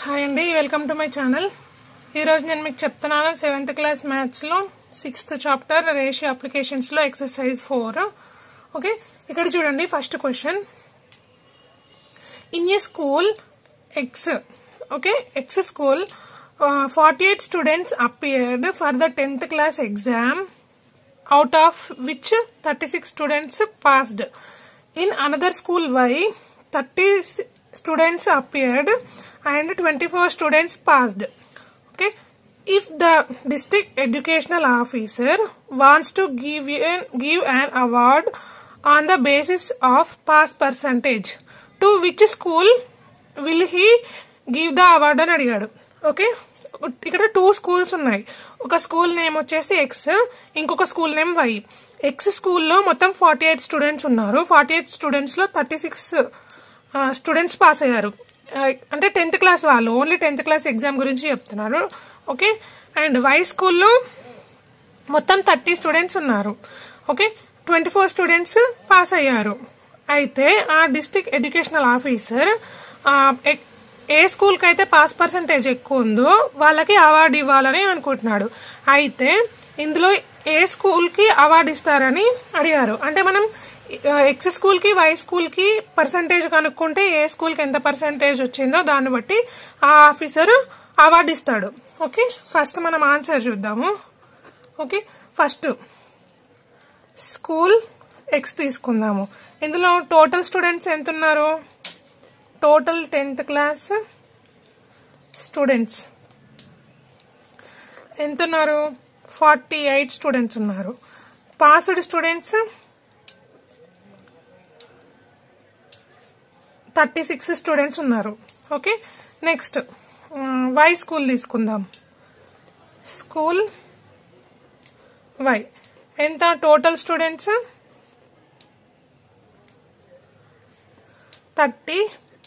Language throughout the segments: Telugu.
హాయ్ అండి, వెల్కమ్ టు మై ఛానల్. ఈరోజు నేను మీకు చెప్తున్నాను 7th క్లాస్ మ్యాథ్స్లో 6th చాప్టర్ రేషియో అప్లికేషన్స్లో ఎక్సర్సైజ్ 4. ఓకే, ఇక్కడ చూడండి. First question, in A school X, okay, X school 48 students appeared for the 10th class exam, out of which 36 students passed. In another school Y, 30 students appeared and 24 students passed. Okay, if the district educational officer wants to give an award on the basis of pass percentage, to which school will he give the award అని అడిగాడు. ఓకే, ఇక్కడ 2 స్కూల్స్ ఉన్నాయి. ఒక స్కూల్ నేమ్ వచ్చేసి ఎక్స్, ఇంకొక స్కూల్ నేమ్ వై. ఎక్స్ స్కూల్లో మొత్తం 48 స్టూడెంట్స్ ఉన్నారు. 48 స్టూడెంట్స్ లో 36 స్టూడెంట్స్ పాస్ అయ్యారు. అంటే 10th క్లాస్ వాళ్ళు, ఓన్లీ 10th క్లాస్ ఎగ్జామ్ గురించి చెప్తున్నారు. ఓకే, అండ్ వై స్కూల్లో మొత్తం 30 స్టూడెంట్స్ ఉన్నారు. ఓకే, 24 స్టూడెంట్స్ పాస్ అయ్యారు. అయితే ఆ డిస్ట్రిక్ట్ ఎడ్యుకేషనల్ ఆఫీసర్ ఏ స్కూల్ కి అయితే పాస్ పర్సంటేజ్ ఎక్కువ ఉందో వాళ్ళకి అవార్డు ఇవ్వాలని అనుకుంటున్నాడు. అయితే ఇందులో ఏ స్కూల్ కి అవార్డు ఇస్తారని అడిగారు. అంటే మనం ఎక్స్ స్కూల్ కి వై స్కూల్ కి పర్సంటేజ్ కనుక్కుంటే ఏ స్కూల్ కి ఎంత పర్సంటేజ్ వచ్చిందో దాన్ని బట్టి ఆ ఆఫీసర్ అవార్డు ఇస్తాడు. ఓకే, ఫస్ట్ మనం ఆన్సర్ చూద్దాము. ఓకే, ఫస్ట్ స్కూల్ ఎక్స్ తీసుకుందాము. ఇందులో టోటల్ స్టూడెంట్స్ ఎంత ఉన్నారు? టోటల్ 10th క్లాస్ స్టూడెంట్స్ ఎంత ఉన్నారు? 48 స్టూడెంట్స్ ఉన్నారు. పాస్డ్ స్టూడెంట్స్ 36 స్టూడెంట్స్ ఉన్నారు. ఓకే, నెక్స్ట్ వై స్కూల్ తీసుకుందాం. స్కూల్ వై ఎంత? Total students 30,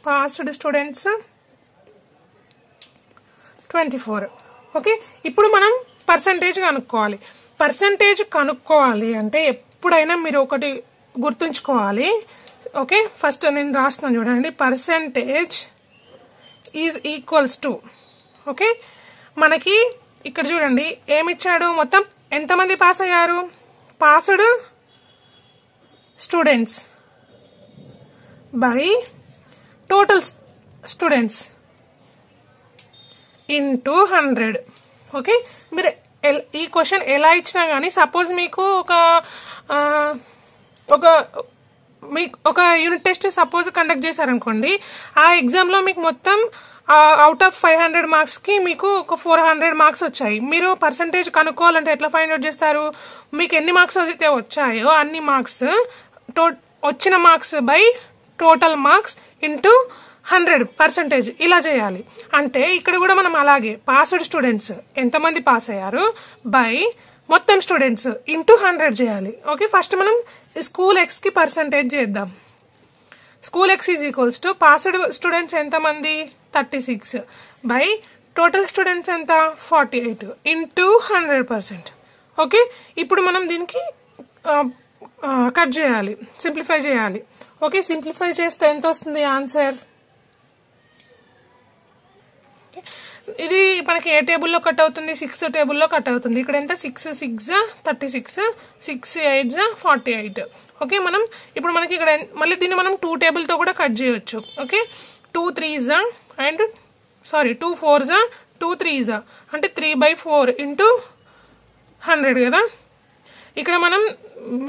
passed students 24. Okay, ఇప్పుడు మనం పర్సంటేజ్ కనుక్కోవాలి. పర్సంటేజ్ కనుక్కోవాలి అంటే ఎప్పుడైనా మీరు ఒకటి గుర్తుంచుకోవాలి. ఓకే, ఫస్ట్ నేను రాస్తున్నాను చూడండి. Percentage is equals to, okay, మనకి ఇక్కడ చూడండి ఏమిచ్చాడు, మొత్తం ఎంతమంది పాస్ అయ్యారు? Passed students by total students into 100. Okay, మీరు ఈ క్వశ్చన్ ఎలా ఇచ్చినా గానీ, సపోజ్ మీకు ఒక యూనిట్ టెస్ట్ సపోజ్ కండక్ట్ చేశారనుకోండి, ఆ ఎగ్జామ్ లో మీకు మొత్తం అవుట్ ఆఫ్ 500 మార్క్స్ కి మీకు ఒక 400 మార్క్స్ వచ్చాయి. మీరు పర్సంటేజ్ కనుక్కోవాలంటే ఎట్లా ఫైండ్ అవుట్ చేస్తారు? మీకు ఎన్ని మార్క్స్ అయితే వచ్చాయో అన్ని మార్క్స్, వచ్చిన marks by total marks into 100 percentage, ఇలా చేయాలి. అంటే ఇక్కడ కూడా మనం అలాగే పాస్డ్ స్టూడెంట్స్ ఎంతమంది పాస్ అయ్యారు బై మొత్తం స్టూడెంట్స్ ఇంటూ 100 చేయాలి. ఓకే, ఫస్ట్ మనం స్కూల్ ఎక్స్ కి పర్సంటేజ్ చేద్దాం. School X is equals to passed students ఎంతమంది? 36 బై టోటల్ స్టూడెంట్స్ ఎంత? 48 ఇంటూ 100%. ఓకే, ఇప్పుడు మనం దీనికి కట్ చేయాలి, సింప్లిఫై చేయాలి. ఓకే, సింప్లిఫై చేస్తే ఎంత వస్తుంది ఆన్సర్? ఇది మనకి ఏ టేబుల్లో కట్ అవుతుంది? 6th టేబుల్లో కట్ అవుతుంది. ఇక్కడ ఎంత? 6 6 36, 6 8 48. ఓకే, మనం ఇప్పుడు మనకి ఇక్కడ మళ్ళీ దీన్ని మనం 2 టేబుల్ తో కూడా కట్ చేయొచ్చు. Okay, 2 3s and 2 4s 2 3s అంటే 3/4 ఇంటూ 100 కదా. ఇక్కడ మనం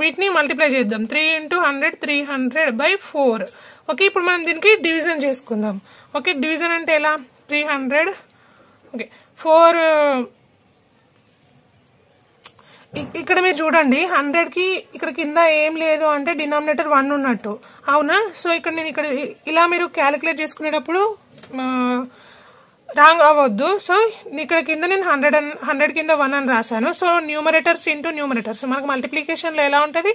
వీటిని మల్టిప్లై చేద్దాం. 3 ఇంటూ 100 300/4. ఓకే, ఇప్పుడు మనం దీనికి డివిజన్ చేసుకుందాం. ఓకే, డివిజన్ అంటే ఎలా? 300. ఓకే, 4 ఇక్కడ మీరు చూడండి 100 కి ఇక్కడ కింద ఏం లేదు అంటే డినామినేటర్ 1 ఉన్నట్టు, అవునా? సో ఇక్కడ నేను ఇలా మీరు క్యాలిక్యులేట్ చేసుకునేటప్పుడు రాంగ్ అవ్వద్దు. సో ఇక్కడ కింద నేను 100 కింద 1 అని రాశాను. సో న్యూమరేటర్స్ ఇంటూ న్యూమరేటర్స్, మనకు మల్టిప్లికేషన్ లో ఎలా ఉంటుంది?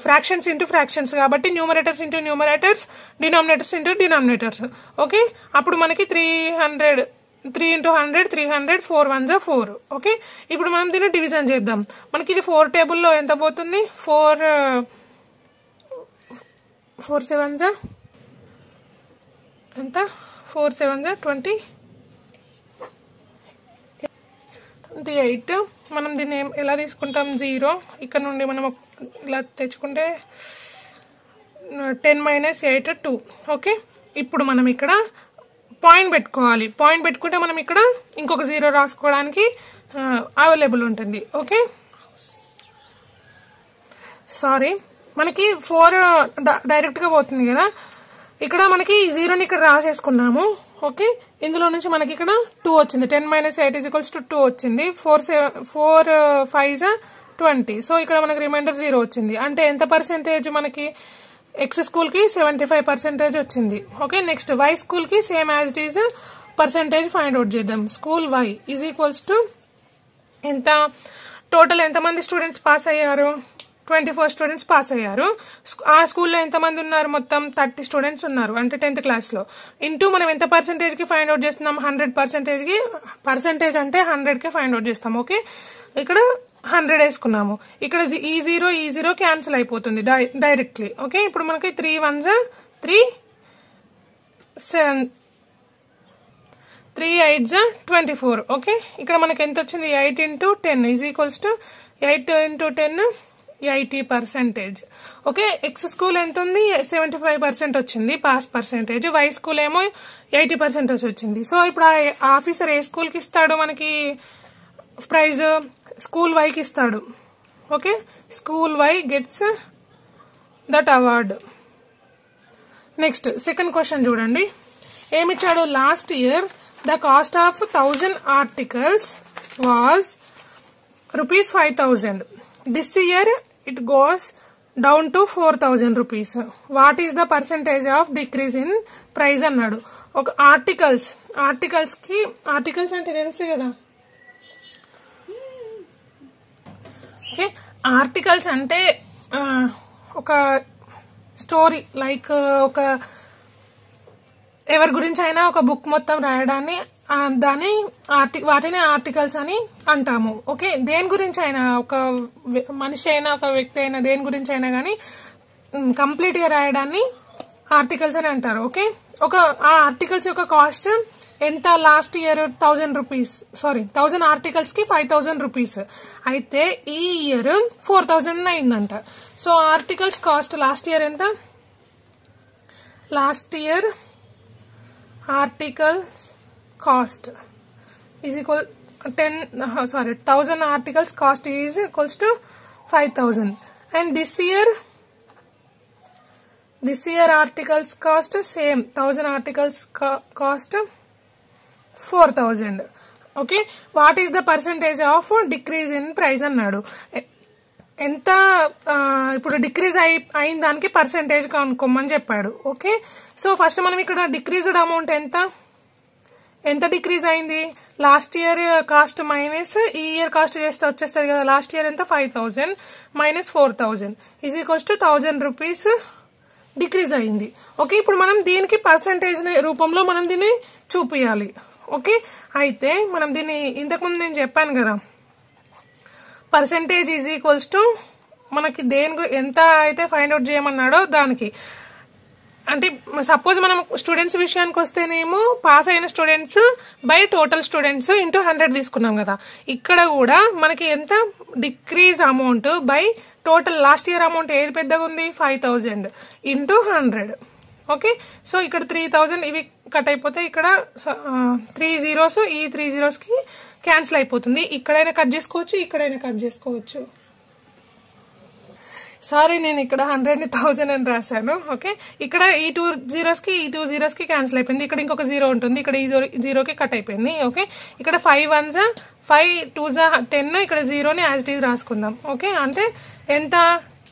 ఫ్రాక్షన్స్ ఇంటూ ఫ్రాక్షన్స్, కాబట్టి numerators into numerators, denominators into denominators. Okay, అప్పుడు మనకి 300 3 ఇంటూ 100 300, 4 1s 4. ఓకే, ఇప్పుడు మనం దీన్ని డివిజన్ చేద్దాం. మనకి ఇది 4 టేబుల్లో ఎంత పోతుంది? 4 7s ఎంత? 4 7 28. మనం దీన్ని ఎలా తీసుకుంటాం 0 ఇక్కడ నుండి మనం ఇలా తెచ్చుకుంటే 10 - 8 2. ఓకే ఇప్పుడు మనం ఇక్కడ పాయింట్ పెట్టుకోవాలి. పాయింట్ పెట్టుకుంటే మనం ఇక్కడ ఇంకొక 0 రాసుకోవడానికి అవైలబుల్ ఉంటుంది. ఓకే సారీ మనకి 4 డైరెక్ట్ గా పోతుంది కదా, ఇక్కడ మనకి 0ని ఇక్కడ రాసేసుకున్నాము. ఓకే ఇందులో నుంచి మనకి ఇక్కడ 2 వచ్చింది. 10 - 8 = 2 వచ్చింది. 4 5 20. సో ఇక్కడ మనకి రిమైండర్ 0 వచ్చింది. అంటే ఎంత పర్సెంటేజ్ మనకి ఎక్స్ స్కూల్ కి 75% వచ్చింది. ఓకే నెక్స్ట్ వై స్కూల్ కి same as it is percentage find out చేద్దాం. స్కూల్ వై = ఎంత టోటల్ ఎంతమంది స్టూడెంట్స్ పాస్ అయ్యారు? 24 స్టూడెంట్స్ పాస్ అయ్యారు. ఆ స్కూల్లో ఎంతమంది ఉన్నారు? మొత్తం 30 స్టూడెంట్స్ ఉన్నారు, అంటే 10th క్లాస్ లో. ఇంటూ మనం ఎంత పర్సెంటేజ్ కి ఫైండ్ అవుట్ చేస్తున్నాం? 100% కి. పర్సెంటేజ్ అంటే 100 కి ఫైండ్ అవుట్ చేస్తాం. ఓకే ఇక్కడ 100 వేసుకున్నాము. ఇక్కడ ఈ 0 క్యాన్సిల్ అయిపోతుంది డైరెక్ట్లీ. ఓకే ఇప్పుడు మనకి 3 1s 3 7 3 8s 24. ఓకే ఇక్కడ మనకి ఎంత వచ్చింది? 8 × 10 = 8 × 10 80%. ఓకే ఎక్స్ స్కూల్ ఎంత ఉంది? 75% వచ్చింది పాస్ పర్సెంటేజ్. వై స్కూల్ ఏమో 80% వచ్చింది. సో ఇప్పుడు ఆ ఆఫీసర్ ఏ స్కూల్ కి ఇస్తాడు మనకి ప్రైజ్? స్కూల్ వై కి ఇస్తాడు. Okay school Y gets that award. Next second question చూడండి. ఏమిచ్చాడు? Last year the cost of 1000 articles was ₹5,000. This year it goes down to 4,000 rupees. What is the percentage of decrease in price అన్నాడు. ఒక ఆర్టికల్స్ అంటే తెలుసు కదా. ఓకే ఆర్టికల్స్ అంటే ఒక స్టోరీ, లైక్ ఒక ఎవరి గురించి అయినా ఒక బుక్ మొత్తం రాయడాన్ని వాటిని ఆర్టికల్స్ అని అంటాము. ఓకే దేని గురించి అయినా, ఒక మనిషి అయినా ఒక వ్యక్తి అయినా దేని గురించి అయినా గానీ కంప్లీట్ గా రాయడాన్ని ఆర్టికల్స్ అని అంటారు. ఓకే ఆ ఆర్టికల్స్ యొక్క కాస్ట్ ఎంత? లాస్ట్ ఇయర్ 1000 ఆర్టికల్స్ కి 5,000 rupees. అయితే ఈ ఇయర్ 4,000 అయిందంట. So articles cost last year ఎంత? Last year articles cost = 1000 articles cost = 5,000. And this year articles cost same 1000 articles cost 4,000. Okay what is the percentage of decrease in price అన్నాడు. ఎంత ఇప్పుడు డిక్రీజ్ అయిన దానికి పర్సెంటేజ్ కనుక్కోమని చెప్పాడు. ఓకే సో ఫస్ట్ మనం ఇక్కడ డిక్రీజ్డ్ అమౌంట్ ఎంత డిక్రీజ్ అయింది? లాస్ట్ ఇయర్ కాస్ట్ మైనస్ ఈ ఇయర్ కాస్ట్ చేస్తే వచ్చేస్తుంది కదా. లాస్ట్ ఇయర్ ఎంత? 5,000 - 4,000 = 1,000 rupees డిక్రీజ్ అయింది. ఓకే ఇప్పుడు మనం దీనికి పర్సెంటేజ్ రూపంలో మనం దీన్ని చూపియాలి. ఓకే అయితే మనం దీన్ని ఇంతకుముందు నేను చెప్పాను కదా, పర్సెంటేజ్ = మనకి ఎంత అయితే ఫైండ్ అవుట్ చేయమన్నాడో దానికి. అంటే సపోజ్ మనం స్టూడెంట్స్ విషయానికి వస్తేనేమో పాస్ అయిన స్టూడెంట్స్ బై టోటల్ స్టూడెంట్స్ × 100 తీసుకున్నాం కదా. ఇక్కడ కూడా మనకి ఎంత decrease amount by total last year amount ఏది పెద్దగా ఉంది? 5,000 × 100. ఓకే సో ఇక్కడ 3,000 ఇవి కట్ అయిపోతే ఇక్కడ 3 zeros, ఈ 3 zeros కి క్యాన్సిల్ అయిపోతుంది. ఇక్కడైనా కట్ చేసుకోవచ్చు, ఇక్కడైనా కట్ చేసుకోవచ్చు. సారీ నేను ఇక్కడ 100ని 1000 అని రాశాను. ఓకే ఇక్కడ ఈ 2 zeros కి ఈ 2 zeros కి క్యాన్సిల్ అయిపోయింది. ఇక్కడ ఇంకొక 0 ఉంటుంది, ఇక్కడ ఈ 0కి కట్ అయిపోయింది. ఓకే ఇక్కడ 5 1s 5 2s 10, ఇక్కడ 0ని యాజ్ ఇట్ ఈజ్ రాసుకుందాం. ఓకే అంటే ఎంత?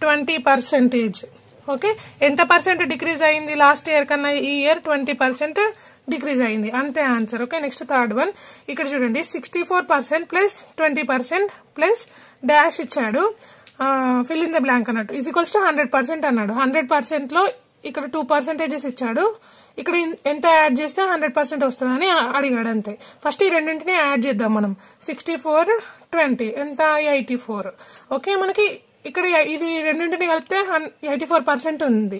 20%. ఓకే ఎంత పర్సెంట్ డిక్రీజ్ అయింది? లాస్ట్ ఇయర్ కన్నా ఈ ఇయర్ 20% డిక్రీజ్ అయింది. అంతే answer. Okay next third one. ఇక్కడ చూడండి 64% ప్లస్ 20% ప్లస్ డాష్ ఇచ్చాడు. ఫిల్ ఇన్ ద బ్లాంక్ అన్నట్టు = 100% అన్నాడు. 100% లో ఇక్కడ 2% ఇచ్చాడు. ఇక్కడ ఎంత యాడ్ చేస్తే 100% వస్తుందని అడిగాడు. అంతే. ఫస్ట్ ఈ రెండింటిని యాడ్ చేద్దాం మనం. 64 20 ఎంత? 84. ఓకే మనకి ఇక్కడ ఇది రెండింటిని కలిపితే 84% ఉంది.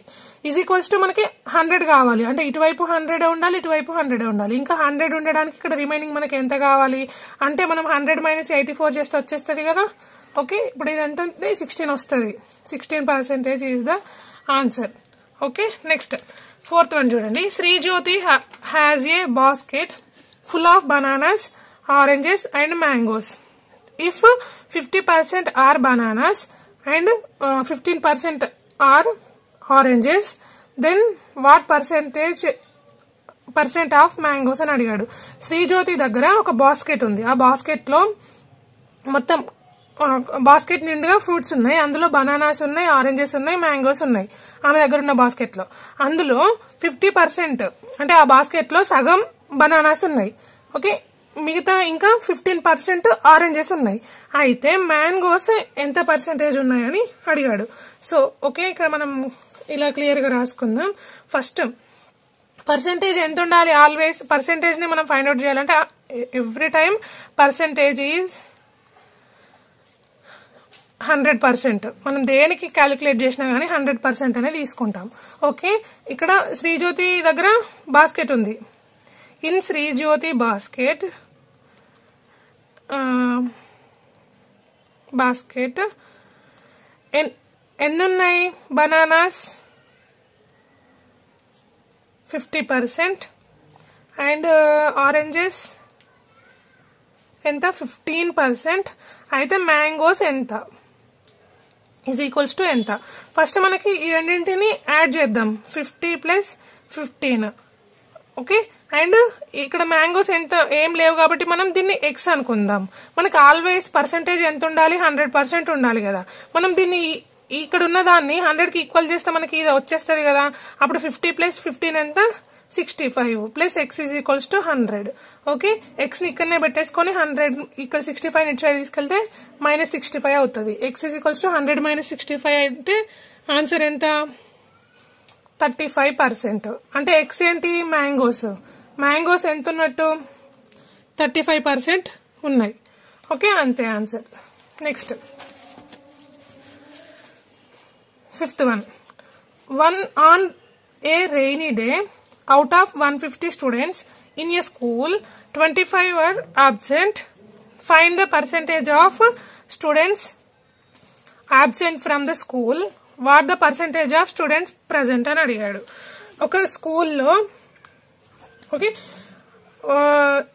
ఈజ్ ఈక్వల్స్ టు మనకి 100 కావాలి, అంటే ఇటువైపు 100 ఉండాలి, ఇటువైపు 100 ఉండాలి. ఇంకా 100 ఉండడానికి ఇక్కడ రిమైనింగ్ మనకి ఎంత కావాలి అంటే మనం 100 - 84 చేస్తే వచ్చేస్తుంది కదా. ఓకే, ఇప్పుడు ఇది ఎంత 16 వస్తుంది. 16% is the answer. Okay, next 4th one చూడండి. Srijyothi has a basket full of bananas, oranges and mangoes. If 50% are bananas and 15% are oranges, then what percent of mangoes అని అడిగాడు. శ్రీజ్యోతి దగ్గర ఒక బాస్కెట్ ఉంది. ఆ బాస్కెట్ లో మొత్తం బాస్కెట్ నిండుగా ఫ్రూట్స్ ఉన్నాయి. అందులో బనానాస్ ఉన్నాయి, ఆరెంజెస్ ఉన్నాయి, మ్యాంగోస్ ఉన్నాయి ఆమె దగ్గర ఉన్న బాస్కెట్ లో. అందులో 50% అంటే ఆ బాస్కెట్ లో సగం బనానాస్ ఉన్నాయి. ఓకే, మిగతా ఇంకా 15% ఆరెంజెస్ ఉన్నాయి. అయితే మ్యాంగోస్ ఎంత పర్సెంటేజ్ ఉన్నాయని అడిగాడు. సో ఓకే, ఇక్కడ మనం ఇలా క్లియర్ గా రాసుకుందాం. ఫస్ట్ పర్సెంటేజ్ ఎంత ఉండాలి? ఆల్వేస్ పర్సెంటేజ్ ని మనం ఫైండ్ అవుట్ చేయాలంటే ఎవ్రీ టైమ్ పర్సెంటేజ్ ఈజ్ 100%. మనం దేనికి క్యాలిక్యులేట్ చేసినా గానీ 100% అనేది తీసుకుంటాం. ఓకే, ఇక్కడ శ్రీజ్యోతి దగ్గర బాస్కెట్ ఉంది. ఇన్ శ్రీజ్యోతి బాస్కెట్ ఎన్ని ఉన్నాయి? బనానాస్ 50% అండ్ ఆరెంజెస్ ఎంత? 15%. అయితే మ్యాంగోస్ ఎంత? ఈజ్ ఈక్వల్స్ టు ఎంత? ఫస్ట్ మనకి ఈ రెండింటిని యాడ్ చేద్దాం. 50 + 15. ఓకే, అండ్ ఇక్కడ మ్యాంగోస్ ఎంత ఏం లేవు కాబట్టి మనం దీన్ని ఎక్స్ అనుకుందాం. మనకి ఆల్వేస్ పర్సెంటేజ్ ఎంత ఉండాలి? 100% ఉండాలి కదా. మనం దీన్ని ఇక్కడ ఉన్న దాన్ని 100కి ఈక్వల్ చేస్తే మనకి ఇది వచ్చేస్తుంది కదా. అప్పుడు 50 + 15 ఎంత? 65 plus X is equals to 100. Okay, X ని ఇక్కడనే పెట్టేసుకొని 100 ఇక్కడ 65 ఇటు సైడ్ తీసుకెళ్తే -65 అవుతుంది. ఎక్స్ ఈజ్ ఈక్వల్స్ టు 100 - 65 అయితే ఆన్సర్ ఎంత? 35%. అంటే ఎక్స్ ఏంటి? మ్యాంగోస్ ఎంత ఉన్నట్టు? 35% ఉన్నాయి. ఓకే, అంతే answer. Next 5th one. On a rainy day out of 150 students in a school, 25 were absent. Find the percentage of students absent from the school. What the percentage of students present అని అడిగాడు. ఒక స్కూల్లో ఓకే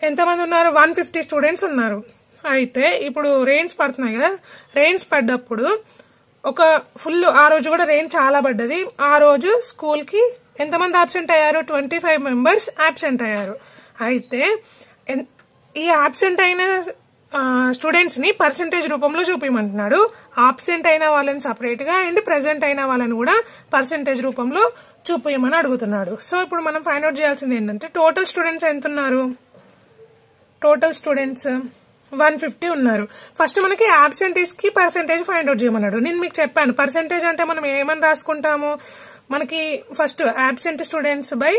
ఎంతమంది ఉన్నారు? 150 స్టూడెంట్స్ ఉన్నారు. అయితే ఇప్పుడు రెయిన్స్ పడుతున్నాయి కదా. రెయిన్స్ పడ్డప్పుడు ఒక ఫుల్ ఆ రోజు కూడా రెయిన్ చాలా పడ్డది. ఆ రోజు స్కూల్ కి ఎంతమంది ఆబ్సెంట్ అయ్యారు? 25 మెంబర్స్ ఆబ్సెంట్ అయ్యారు. అయితే ఈ ఆబ్సెంట్ అయిన స్టూడెంట్స్ ని పర్సెంటేజ్ రూపంలో చూపించమంటున్నాడు. ఆబ్సెంట్ అయిన వాళ్ళని సపరేట్ గా అండ్ ప్రెసెంట్ అయిన వాళ్ళని కూడా పర్సెంటేజ్ రూపంలో చూపించమని అడుగుతున్నాడు. సో ఇప్పుడు మనం ఫైండ్ అవుట్ చేయాల్సింది ఏంటంటే టోటల్ స్టూడెంట్స్ ఎంత ఉన్నారు? టోటల్ స్టూడెంట్స్ 150 ఉన్నారు. ఫస్ట్ మనకి ఆబ్సెంటీస్ కి పర్సెంటేజ్ ఫైండ్ అవుట్ చేయమన్నాడు. నేను మీకు చెప్పాను పర్సెంటేజ్ అంటే మనం ఏమని రాసుకుంటాము. మనకి first absent students by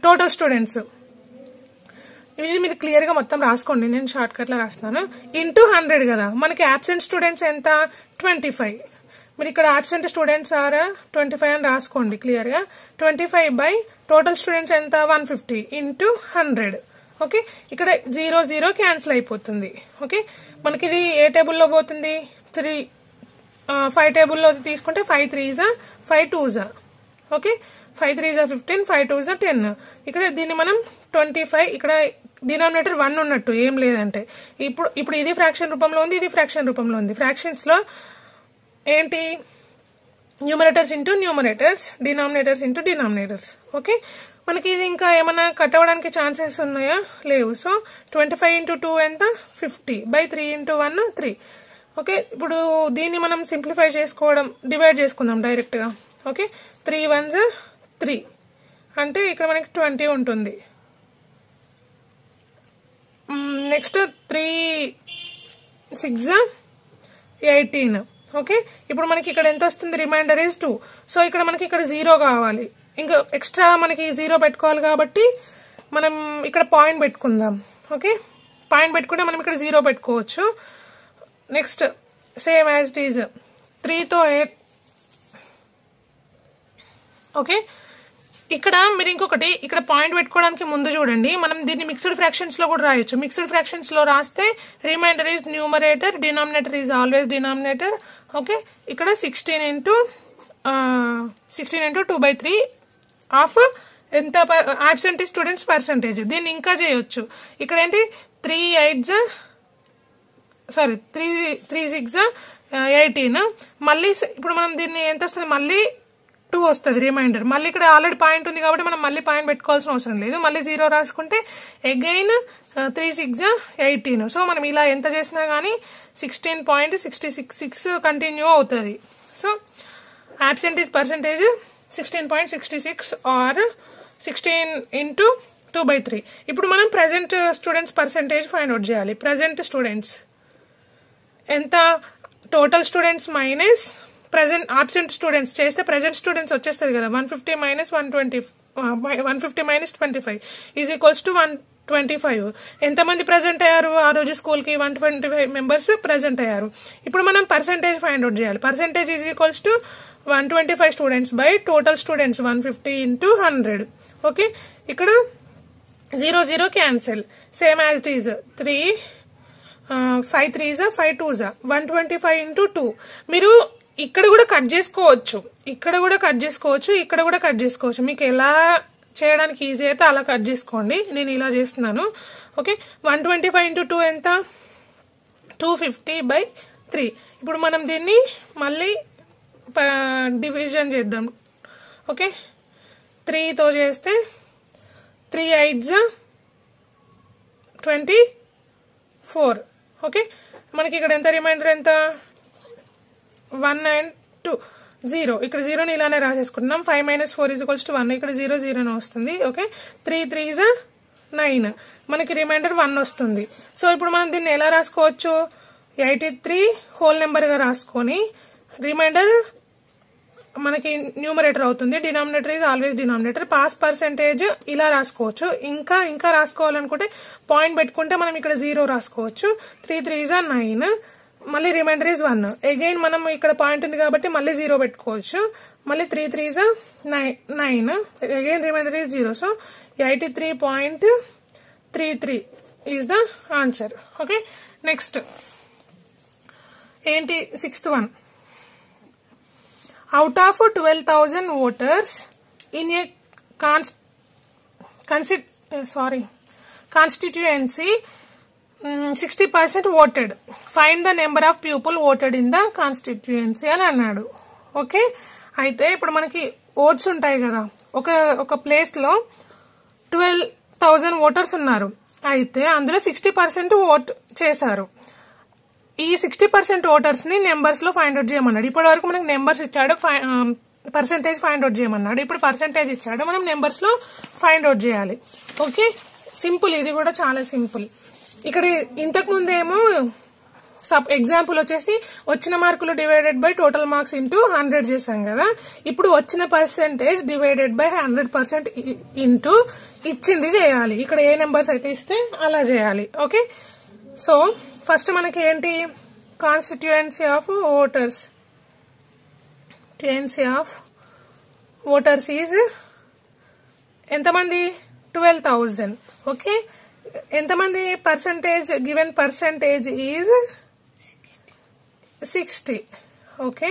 total students. ఇది మీరు క్లియర్ గా మొత్తం రాసుకోండి. నేను షార్ట్ కట్ లో రాస్తున్నాను. ఇంటూ 100 కదా. మనకి ఆబ్సెంట్ స్టూడెంట్స్ ఎంత? 25. మీరు ఇక్కడ ఆబ్సెంట్ స్టూడెంట్స్ 25 అని రాసుకోండి క్లియర్ గా. 25 బై టోటల్ స్టూడెంట్స్ ఎంత? 150 ఇంటూ 100. ఓకే, ఇక్కడ 0 0 క్యాన్సిల్ అయిపోతుంది. ఓకే, మనకి ఇది ఏ టేబుల్లో పోతుంది? 5 టేబుల్లో తీసుకుంటే 5 3s 5 2s. Okay, 5 3s 15, 5 2s 10. ఇక్కడ దీన్ని మనం 25, ఇక్కడ డినామినేటర్ 1 ఉన్నట్టు ఏం లేదంటే ఇప్పుడు ఇది ఫ్రాక్షన్ రూపంలో ఉంది, ఇది ఫ్రాక్షన్ రూపంలో ఉంది. ఫ్రాక్షన్స్ లో ఏంటి? Numerators into numerators, denominators into denominators. Okay, మనకి ఇది ఇంకా ఏమైనా కట్ అవ్వడానికి ఛాన్సెస్ ఉన్నాయా? లేవు. సో 25 × 2 ఎంత? 50 బై 3 × 1 3. ఓకే, ఇప్పుడు దీన్ని మనం సింప్లిఫై చేసుకోవడం, డివైడ్ చేసుకుందాం డైరెక్ట్ గా. ఓకే, 3 1s 3 అంటే ఇక్కడ మనకి 20 ఉంటుంది. నెక్స్ట్ 3 6 18. ఓకే, ఇప్పుడు మనకి ఇక్కడ ఎంత వస్తుంది? Remainder is 2. సో ఇక్కడ మనకి ఇక్కడ 0 కావాలి. ఇంకా ఎక్స్ట్రా మనకి 0 పెట్టుకోవాలి కాబట్టి మనం ఇక్కడ పాయింట్ పెట్టుకుందాం. ఓకే, పాయింట్ పెట్టుకుంటే మనం ఇక్కడ 0 పెట్టుకోవచ్చు. Next same as it is 3తో 8. ఓకే, ఇక్కడ మీరు ఇంకొకటి ఇక్కడ పాయింట్ పెట్టుకోవడానికి ముందు చూడండి, మనం దీన్ని మిక్స్డ్ ఫ్రాక్షన్స్ లో కూడా రాయొచ్చు. మిక్స్డ్ ఫ్రాక్షన్స్ లో రాస్తే remainder is numerator, denominator is always denominator. Okay, ఇక్కడ 16 into 2/3 ఆఫ్ ఎంత ఆబ్సెంటీ స్టూడెంట్స్ పర్సంటేజ్. దీన్ని ఇంకా చేయొచ్చు. ఇక్కడ ఏంటి 3 6 18. మళ్ళీ ఇప్పుడు మనం దీన్ని ఎంత వస్తుంది, మళ్ళీ 2 వస్తుంది రిమైండర్. మళ్ళీ ఇక్కడ ఆల్రెడీ పాయింట్ ఉంది కాబట్టి మనం మళ్ళీ పాయింట్ పెట్టుకోవాల్సిన అవసరం లేదు. మళ్ళీ 0 రాసుకుంటే అగైన్ 3 6 18. సో మనం ఇలా ఎంత చేసినా గానీ 16.66 కంటిన్యూ అవుతుంది. So absentees percentage 16.66 or 16 into 2/3. ఇప్పుడు మనం present students percentage find out చేయాలి. ప్రెసెంట్ స్టూడెంట్స్ ఎంత, total students minus present absent students చేస్తే ప్రెసెంట్ స్టూడెంట్స్ వచ్చేస్తుంది కదా. 150 minus 25 ఈజ్ ఈక్వల్స్ టు 125. ఎంతమంది ప్రెసెంట్ అయ్యారు ఆ రోజు స్కూల్ కి? 125 మెంబర్స్ ప్రెసెంట్ అయ్యారు. ఇప్పుడు మనం పర్సెంటేజ్ ఫైండ్ అవుట్ చేయాలి. Percentage is equals to 125 students by total students 150 into 100. Okay, ఇక్కడ 0 cancel. Same as it is 3 5 3s 5 2s 125 into 2. మీరు ఇక్కడ కూడా కట్ చేసుకోవచ్చు, ఇక్కడ కూడా కట్ చేసుకోవచ్చు, ఇక్కడ కూడా కట్ చేసుకోవచ్చు. మీకు ఎలా చేయడానికి ఈజీ అయితే అలా కట్ చేసుకోండి. నేను ఇలా చేస్తున్నాను. ఓకే, 125 into 2 ఎంత? 250/3. ఇప్పుడు మనం దీన్ని మళ్ళీ డివిజన్ చేద్దాం. ఓకే, 3తో చేస్తే 3 8s 24. ఓకే, మనకి ఇక్కడ ఎంత రిమైండర్ ఎంత? 1 and 2 0. ఇక్కడ 0ని ఇలానే రాసేసుకుంటున్నాం. 5 minus 4 is equals to 1. ఇక్కడ 0 వస్తుంది. Okay, 3 3s 9. మనకి రిమైండర్ 1 వస్తుంది. సో ఇప్పుడు మనం దీన్ని ఎలా రాసుకోవచ్చు? 83 హోల్ నెంబర్ గా రాసుకొని రిమైండర్ మనకి న్యూమరేటర్ అవుతుంది. Denominator is always denominator. Pass percentage ఇలా రాసుకోవచ్చు. ఇంకా రాసుకోవాలనుకుంటే పాయింట్ పెట్టుకుంటే మనం ఇక్కడ 0 రాసుకోవచ్చు. 3 3s 9. మళ్ళీ రిమైండర్ ఈజ్ 1. అగైన్ మనం ఇక్కడ పాయింట్ ఉంది కాబట్టి మళ్ళీ 0 పెట్టుకోవచ్చు. మళ్ళీ 3 3s 9. Again remainder is 0. So 83.33 is the answer. Okay, next ఏంటి? 6th one. Out of 12,000 voters in a constituency, 60% voted. Find the number of people voted in the constituency అని అన్నాడు. ఓకే, అయితే ఇప్పుడు మనకి ఓట్స్ ఉంటాయి కదా. ఒక ప్లేస్ లో 12,000 ఓటర్స్ ఉన్నారు. అయితే అందులో 60% ఓట్ చేశారు. ఈ 60% ఓటర్స్ ని నెంబర్స్ లో ఫైండ్ అవుట్ చేయమన్నాడు. ఇప్పటి వరకు మనకి నెంబర్స్ ఇచ్చాడు, పర్సెంటేజ్ ఫైండ్ అవుట్ చేయమన్నాడు. ఇప్పుడు పర్సెంటేజ్ ఇచ్చాడు, మనం నెంబర్స్ లో ఫైండ్ అవుట్ చేయాలి. ఓకే, సింపుల్, ఇది కూడా చాలా సింపుల్. ఇక్కడ ఇంతకు ముందేమో ఎగ్జాంపుల్ వచ్చేసి వచ్చిన మార్కులు divided by total marks into 100 చేశాం కదా. ఇప్పుడు వచ్చిన పర్సెంటేజ్ డివైడెడ్ బై 100% ఇంటూ ఇచ్చింది చేయాలి. ఇక్కడ ఏ నెంబర్స్ అయితే ఇస్తే అలా చేయాలి. ఓకే, సో ఫస్ట్ మనకి ఏంటి? కాన్స్టిట్యుయెన్సీ ఆఫ్ ఓటర్స్ ఈజ్ ఎంతమంది? 12,000. ఓకే, ఎంతమంది percentage? Given percentage is 60. Okay,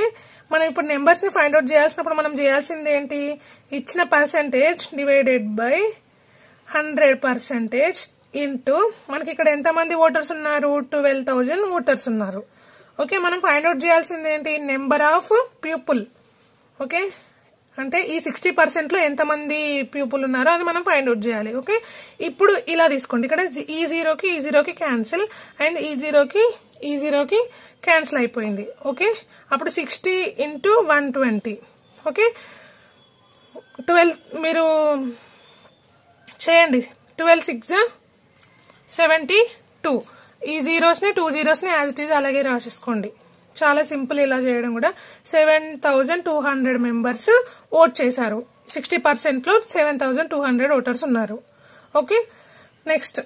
మనం ఇప్పుడు నెంబర్స్ ని ఫైండ్ అవుట్ చేయాల్సినప్పుడు మనం చేయాల్సింది ఏంటి? ఇచ్చిన పర్సెంటేజ్ డివైడెడ్ బై 100% ఇంటూ మనకి ఇక్కడ ఎంతమంది ఓటర్స్ ఉన్నారు? 12,000 ఓటర్స్ ఉన్నారు. ఓకే, మనం ఫైండ్ అవుట్ చేయాల్సింది ఏంటి? Number of people. ఓకే, అంటే ఈ 60% లో ఎంతమంది పీపుల్ ఉన్నారో అది మనం ఫైండ్ అవుట్ చేయాలి. ఓకే, ఇప్పుడు ఇలా తీసుకోండి. ఇక్కడ ఈ 0కి క్యాన్సిల్ అండ్ ఈ 0కి క్యాన్సిల్ అయిపోయింది. ఓకే, అప్పుడు 60 into 120. ఓకే, 12 మీరు చేయండి. 12 6 72. ఈ 2 zeros ని యాజ్ ఇట్ ఈజ్ అలాగే రాసేసుకోండి. చాలా సింపుల్ ఇలా చేయడం కూడా. 7,200 మెంబర్స్ ఓట్ చేశారు. 60% లో 7,200 ఓటర్స్ ఉన్నారు. ఓకే, నెక్స్ట్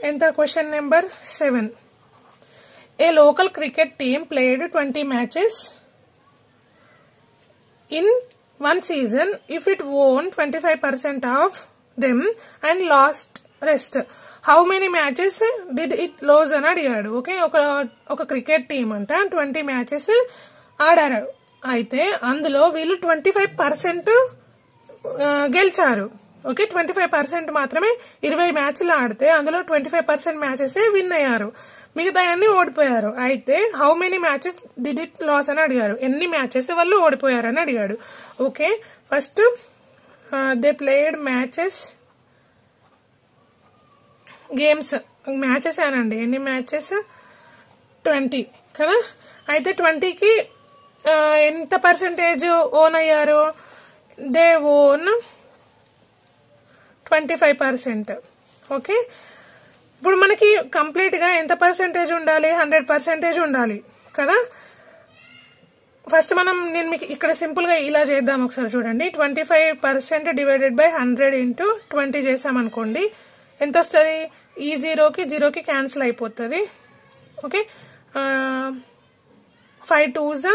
ఎంత question number 7. A local cricket team played 20 matches in one season if it won 25% of them and lost rest. How many matches did it lose అని అడిగాడు. ఓకే, ఒక క్రికెట్ టీమ్ అంట 20 మ్యాచెస్ ఆడారు. అయితే అందులో వీళ్ళు 25% గెలిచారు. ఓకే, 25% మాత్రమే 20 మ్యాచ్లు ఆడితే అందులో 25% మ్యాచెస్ విన్ అయ్యారు, మిగతా అన్ని ఓడిపోయారు. అయితే how many matches did it loss అని అడిగారు. ఎన్ని మ్యాచెస్ వాళ్ళు ఓడిపోయారు అని అడిగాడు. Okay, first they played matches, games matches అనండి. ఎన్ని మ్యాచెస్? 20 కదా. అయితే 20కి ఎంత పర్సెంటేజ్ ఓన్ అయ్యారు? They won 25%. ఓకే, ఇప్పుడు మనకి కంప్లీట్ గా ఎంత పర్సెంటేజ్ ఉండాలి? 100% ఉండాలి కదా. ఫస్ట్ నేను మీకు ఇక్కడ సింపుల్ గా ఇలా చేద్దాం. ఒకసారి చూడండి. 25% డివైడెడ్ బై 100 ఇంటూ 20 చేసామనుకోండి, ఎంత వస్తుంది? ఈ 0కి క్యాన్సిల్ అయిపోతుంది. Okay, 5 2s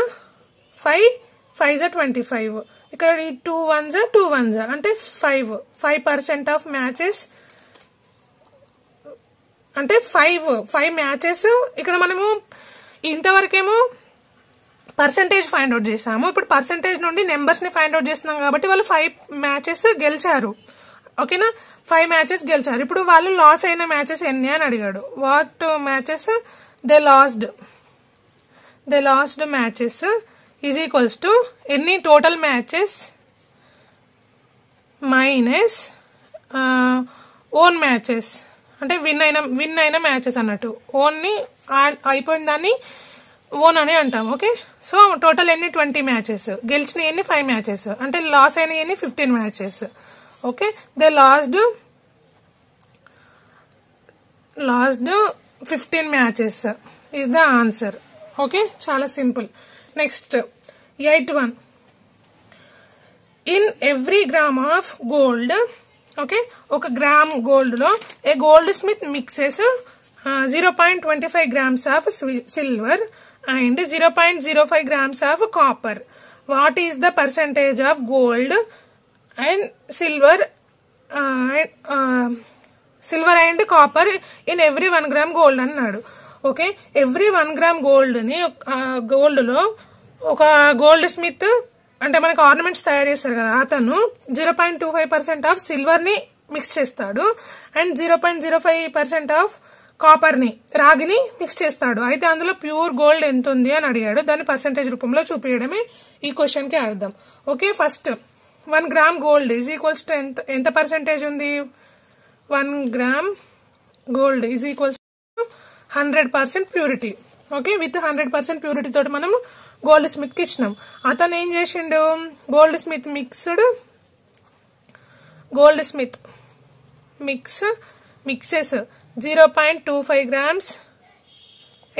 5, 5s 25. ఇక్కడ 2 1s 2 1s అంటే 5% ఆఫ్ మ్యాచెస్ అంటే 5 మ్యాచెస్. ఇక్కడ మనము ఇంతవరకేమో పర్సెంటేజ్ ఫైండ్ అవుట్ చేసాము. ఇప్పుడు పర్సెంటేజ్ నుండి నెంబర్స్ ని ఫైండ్ అవుట్ చేస్తున్నాం కాబట్టి వాళ్ళు 5 మ్యాచెస్ గెలిచారు. ఓకేనా, 5 మ్యాచెస్ గెలిచారు. ఇప్పుడు వాళ్ళు లాస్ అయిన మ్యాచెస్ ఎన్ని అని అడిగాడు. What matches they lost matches is equals to ఎన్ని total matches minus won matches, అంటే విన్ అయిన మ్యాచెస్ అన్నట్టు. ఓన్ ని అయిపోయిన దాన్ని ఓన్ అని అంటాం. ఓకే, సో టోటల్ ఎన్ని 20 మ్యాచెస్, గెలిచిన ఎన్ని 5 మ్యాచెస్, అంటే లాస్ అయిన ఎన్ని 15 matches. Okay, they lost 15 matches is the answer. Okay, చాలా simple. Next 8 in every gram of gold. Okay, ఒక గ్రామ్ గోల్డ్ లో A goldsmith mixes 0.25 grams of silver and 0.05 grams of copper. What is the percentage of gold and silver and copper in every 1 gram gold అన్నాడు. ఓకే, ఎవ్రీ 1 gram గోల్డ్ ని గోల్డ్ లో ఒక గోల్డ్ స్మిత్ అంటే మనకు ఆర్నమెంట్స్ తయారు చేస్తారు కదా, అతను 0.25% ఆఫ్ సిల్వర్ ని మిక్స్ చేస్తాడు అండ్ 0.05% ఆఫ్ కాపర్ ని, రాగిని మిక్స్ చేస్తాడు. అయితే అందులో ప్యూర్ గోల్డ్ ఎంత ఉంది అని అడిగాడు. దాన్ని పర్సెంటేజ్ రూపంలో చూపించడమే ఈ క్వశ్చన్ కి అర్థం. Okay, first 1 gram gold is equals to ఎంత పర్సెంటేజ్ ఉంది? 1 gram gold is equals to 100% purity. Okay, with 100% purity తోటి మనం గోల్డ్ స్మిత్ కి ఇచ్చినాం. అతను ఏం చేసిండు? గోల్డ్ స్మిత్ మిక్సెస్ 0.25 grams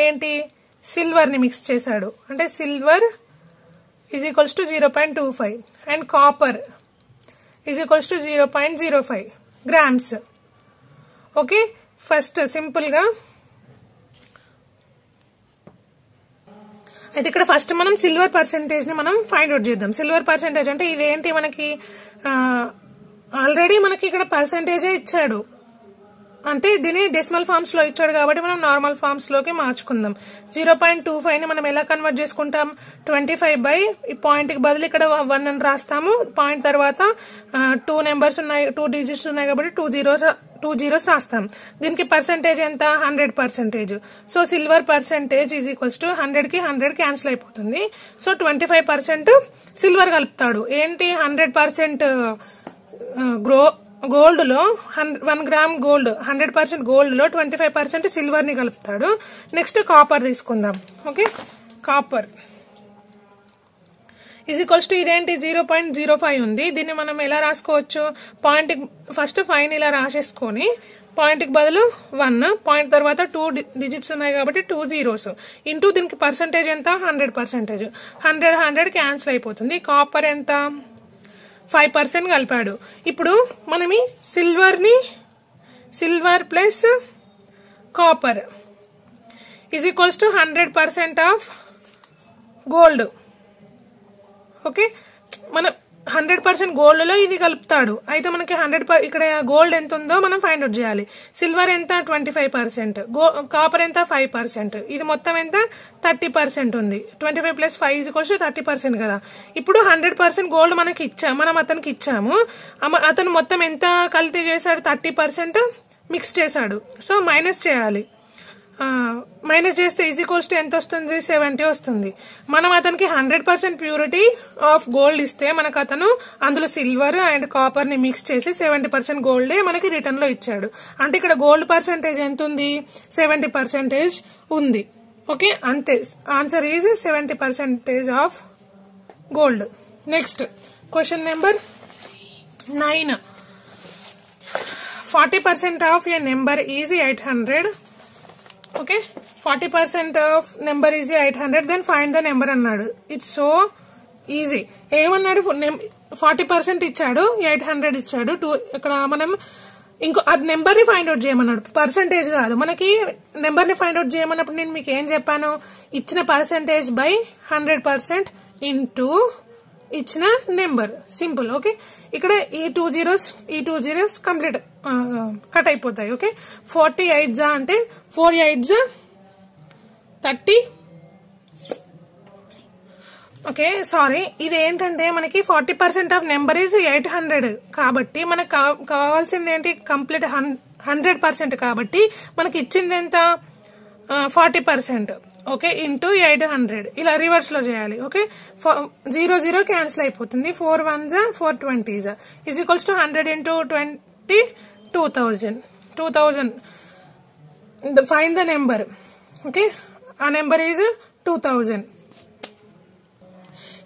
ఏంటి సిల్వర్ ని మిక్స్ చేశాడు. అంటే silver is equals to 0.25 and copper is equals to 0.05 grams. Okay, first simple గా అయితే ఇక్కడ ఫస్ట్ మనం సిల్వర్ పర్సెంటేజ్ ని మనం ఫైండ్ అవుట్ చేద్దాం. సిల్వర్ పర్సెంటేజ్ అంటే ఇదేంటి? మనకి ఆల్రెడీ మనకి ఇక్కడ పర్సెంటేజే ఇచ్చాడు, అంటే దీన్ని డెసిమల్ ఫార్మ్స్ లో ఇచ్చాడు కాబట్టి మనం నార్మల్ ఫార్మ్స్ లోకి మార్చుకుందాం. 0.25 ని మనం ఎలా కన్వర్ట్ చేసుకుంటాం? 25 బై ఈ పాయింట్ కి బదులు ఇక్కడ 1 అని రాస్తాము. పాయింట్ తర్వాత 2 నెంబర్స్ ఉన్నాయి, 2 డిజిట్స్ ఉన్నాయి కాబట్టి 2 zeros రాస్తాం. దీనికి పర్సెంటేజ్ ఎంత? 100%. So silver percentage is equals to 100 కి 100 క్యాన్సిల్ అయిపోతుంది. సో 25% సిల్వర్ కలుపుతాడు. ఏంటి 100% గోల్డ్ లో 1 gram గోల్డ్ 100% గోల్డ్ లో 25% సిల్వర్ ని కలుపుతాడు. నెక్స్ట్ కాపర్ తీసుకుందాం. Okay, copper is equals to ఇదేంటి 0.05 ఉంది. దీన్ని మనం ఎలా రాసుకోవచ్చు? పాయింట్ ఫస్ట్ 5 ని ఇలా రాసేసుకొని పాయింట్ కి బదులు 1, పాయింట్ తర్వాత 2 డిజిట్స్ ఉన్నాయి కాబట్టి 2 zeros ఇంటూ దీనికి పర్సెంటేజ్ ఎంత? 100%. 100 క్యాన్సిల్ అయిపోతుంది. కాపర్ ఎంత? 5% కలిపాడు. ఇప్పుడు మనం ఈ silver plus copper is equals to 100% of gold. Okay, మన 100% గోల్డ్ లో ఇది కలుపుతాడు. అయితే మనకి 100 ఇక్కడ గోల్డ్ ఎంత ఉందో మనం ఫైండ్ అవుట్ చేయాలి. సిల్వర్ ఎంత 25%, కాపర్ ఎంత 5%, ఇది మొత్తం ఎంత 30% ఉంది. 25 + 5 = 30% కదా. ఇప్పుడు 100% గోల్డ్ మనకి మనం అతనికి ఇచ్చాము. అతను మొత్తం ఎంత కల్తీ చేశాడు, 30% మిక్స్ చేశాడు. సో మైనస్ చేయాలి. మైనస్ చేస్తే ఈజ్ ఎంత వస్తుంది, 70 వస్తుంది. మనం అతనికి 100% ప్యూరిటీ ఆఫ్ గోల్డ్ ఇస్తే మనకు అతను అందులో సిల్వర్ అండ్ కాపర్ ని మిక్స్ చేసి 70% గోల్డే మనకి రిటర్న్ లో ఇచ్చాడు. అంటే ఇక్కడ గోల్డ్ పర్సెంటేజ్ ఎంత ఉంది, 70% ఉంది. ఓకే, అంతే. Answer is 70% of gold. Next question number 9. 40% of a number is 800. Okay, 40% of number is 800, then find the number అన్నాడు. It's so easy. ఏమన్నాడు, 40% ఇచ్చాడు, 800 ఇచ్చాడు. ఇక్కడ మనం ఇంకో అది నెంబర్ ని ఫైండ్ అవుట్ చేయమన్నాడు, పర్సంటేజ్ కాదు. మనకి నెంబర్ ని ఫైండ్ అవుట్ చేయమన్నప్పుడు నేను మీకు ఏం చెప్పాను, ఇచ్చిన పర్సంటేజ్ బై 100% ఇంటూ ఇచ్చిన నెంబర్. సింపుల్. ఓకే, ఇక్కడ ఈ 2 zeros కంప్లీట్ కట్ అయిపోతాయి. ఓకే, 48 అంటే 4 8 30. ఓకే, సారీ, ఇది ఏంటంటే మనకి 40% ఆఫ్ నెంబర్ ఈజ్ 800 కాబట్టి మనకు కావాల్సింది ఏంటి, కంప్లీట్ 100% కాబట్టి మనకి ఇచ్చింది ఎంత, 40%. Okay, into 800. ఇలా రివర్స్ లో చేయాలి. ఓకే, 0 క్యాన్సిల్ అయిపోతుంది. 4 1s 4 20s is equals to 100 into 20 2000. Find the number. Okay, ఆ నెంబర్ ఈజ్ 2000.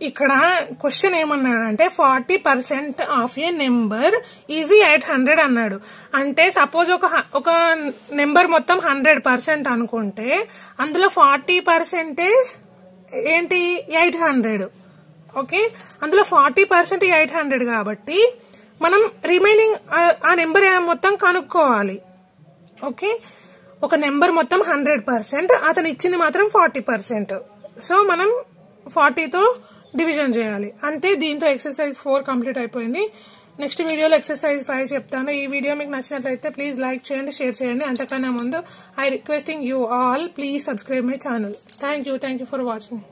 ఇక్కడ క్వశ్చన్ ఏమన్నాడంటే 40% ఆఫ్ ఏ నెంబర్ ఈజీ 800 అన్నాడు. అంటే సపోజ్ ఒక నెంబర్ మొత్తం 100% అనుకుంటే అందులో 40% ఏంటి, 800. ఓకే, అందులో 40% 800 కాబట్టి మనం రిమైనింగ్ ఆ నెంబర్ మొత్తం కనుక్కోవాలి. ఓకే, ఒక నెంబర్ మొత్తం 100%, అతను ఇచ్చింది మాత్రం 40%. సో మనం 40తో డివిజన్ చేయాలి. అంతే. దీంతో ఎక్సర్సైజ్ 4 కంప్లీట్ అయిపోయింది. నెక్స్ట్ వీడియోలో ఎక్సర్సైజ్ 5 చెప్తాను. ఈ వీడియో మీకు నచ్చినట్లయితే ప్లీజ్ లైక్ చేయండి, షేర్ చేయండి. అంతకన్నా ముందు I requesting you all please subscribe my channel. Thank you for watching.